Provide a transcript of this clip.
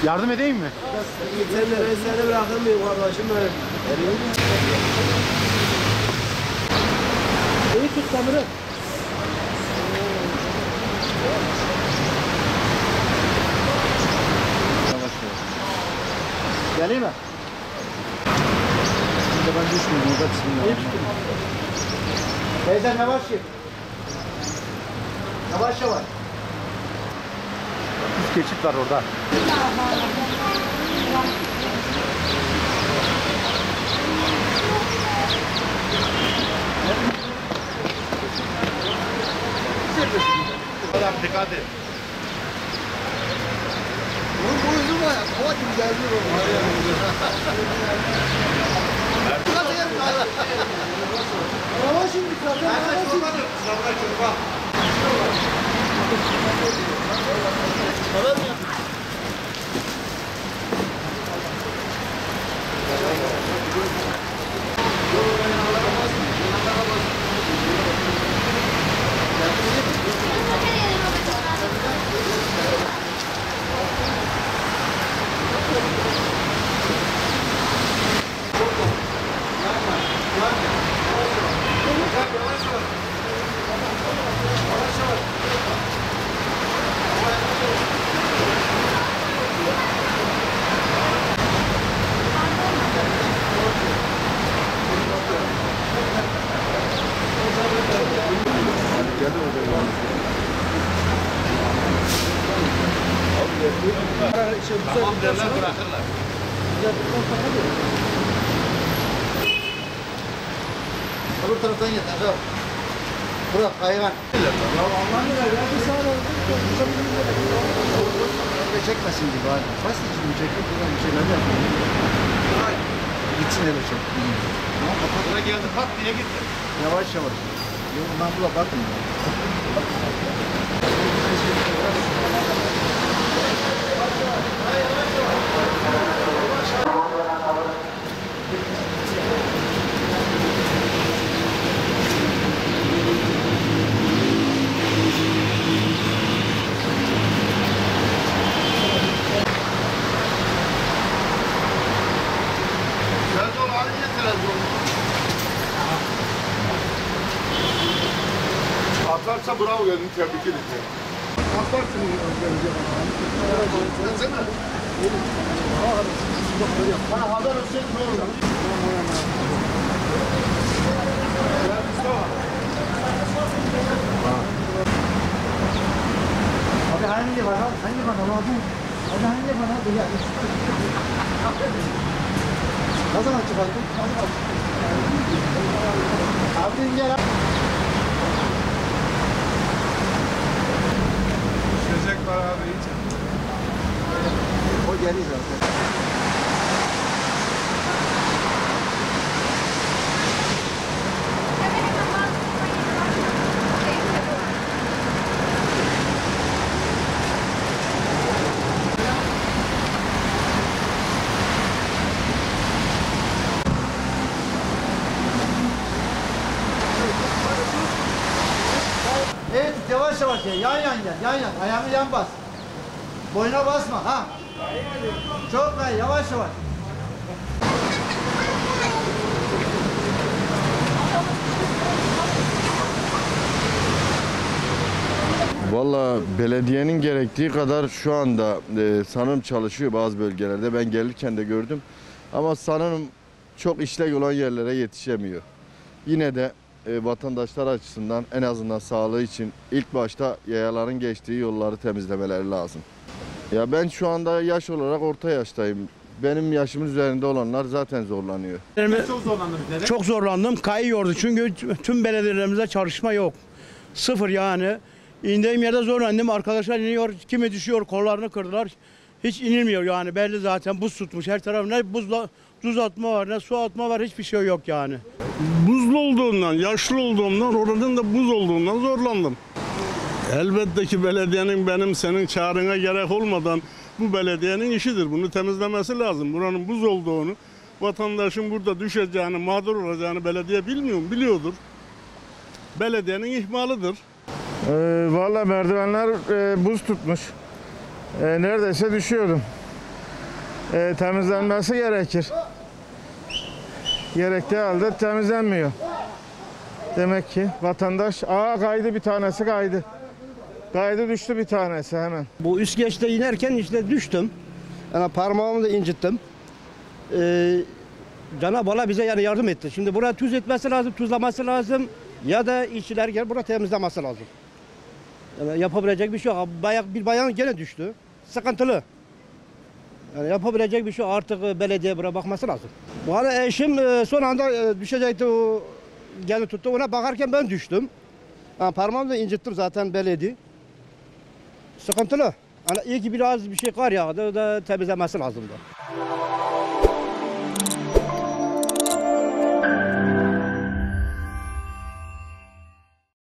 Yardım edeyim mi? Sen de seni bırakamıyorum kardeşim benim. İyi tut kamerayı. Geleyim mi? Şimdi ben düşmeyeyim orada bismillah. Teyzem yavaş git. Yavaş yavaş. Üst geçit var orada. Adam dikkat et. Bu yüzü var ya, hava gibi gelmiyor o. Hava şimdi zaten. Sınavda çorba. Tamam mı? Tamam derler bırakırlar. Öbür taraftan yeter. Bırak hayvan. Ya Allah'ın ya bir sağ çekmesin gibi abi. Nasıl şimdi çekip buradan bir şeyler yapalım. Gitsin hele çek. Buna geldi pat diye gitti. Yavaş yavaş. Yolundan bula bakın. Atarsa bravo gelin, tebrik ederim. Atarsın Gelsene. Bana haber olsun ne olur. Abi hangi bana? Hangi bana? Abi hangi bana? Ne zaman çıkardın? Abi gel. Düşecek var abi iyice. O geliyor zaten. Evet, yavaş yavaş gel, yan yan gel, yan yan, ayağını yan bas. Boyuna basma, ha. Çok daha yavaş yavaş. Valla belediyenin gerektiği kadar şu anda sanırım çalışıyor bazı bölgelerde. Ben gelirken de gördüm. Ama sanırım çok işlek olan yerlere yetişemiyor. Yine de vatandaşlar açısından en azından sağlığı için ilk başta yayaların geçtiği yolları temizlemeleri lazım. Ya ben şu anda yaş olarak orta yaştayım. Benim yaşımın üzerinde olanlar zaten zorlanıyor. Çok zorlandınız neden? Çok zorlandım. Kayıyordu çünkü tüm belediyelerimizde çalışma yok. Sıfır yani. İndiğim yerde zorlandım. Arkadaşlar iniyor, kimi düşüyor, kollarını kırdılar. Hiç inilmiyor yani belli zaten buz tutmuş her taraf. Ne buz atma var ne su atma var hiçbir şey yok yani. Buzlu olduğundan, yaşlı olduğumdan, oranın da buz olduğundan zorlandım. Elbette ki belediyenin benim senin çağrına gerek olmadan bu belediyenin işidir. Bunu temizlemesi lazım. Buranın buz olduğunu, vatandaşın burada düşeceğini, mağdur olacağını belediye bilmiyor mu? Biliyordur. belediyenin ihmalıdır. Valla merdivenler buz tutmuş. Neredeyse düşüyordum. Temizlenmesi gerekir. Gerektiği halde temizlenmiyor. Demek ki vatandaş, kaydı, bir tanesi kaydı. Kaydı, düştü bir tanesi hemen. Bu üst geçte inerken işte düştüm. Yani parmağımı da incittim. Cenab-ı Allah bize yani yardım etti. Şimdi buraya tuz etmesi lazım, tuzlaması lazım. Ya da işçiler gel buraya temizlemesi lazım. Yani yapabilecek bir şey yok. Bir bayan gene düştü. Sıkıntılı. Yani yapabilecek bir şey yok. Artık belediye buraya bakması lazım. Bu arada eşim son anda düşecekti. O geldi tuttu. Ona bakarken ben düştüm. Yani parmağımı da incittim zaten belediye. Sıkıntılı. Yani iyi ki biraz bir şey kar yağdı da temizlemesi lazımdı.